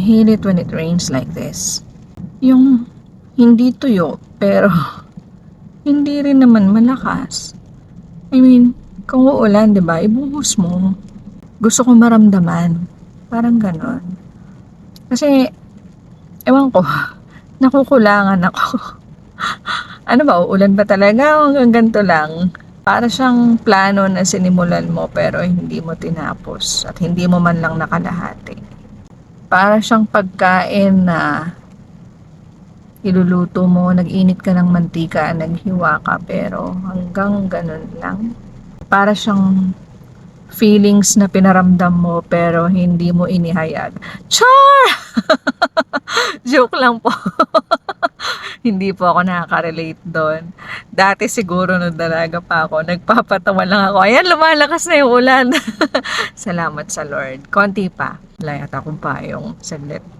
hate it when it rains like this. Yung hindi tuyo, pero hindi rin naman malakas. I mean, kung uulan, di ba, ibuhos mo. Gusto ko maramdaman. Parang ganon. Kasi, ewan ko, nakukulangan ako. Ano ba, uulan ba talaga o hanggang ganito lang? Para siyang plano na sinimulan mo pero hindi mo tinapos at hindi mo man lang nakalahati. Para siyang pagkain na iluluto mo, nag-init ka ng mantika, naghiwa ka pero hanggang ganun lang. Para siyang feelings na pinaramdam mo pero hindi mo inihayag. Char! Joke lang po. Hindi po ako nakaka-relate doon. Dati siguro nung dalaga pa ako, nagpapatawa lang ako. Ayan, lumalakas na yung ulan. Salamat sa Lord. Konti pa. Wala yata akong payong. Saglit.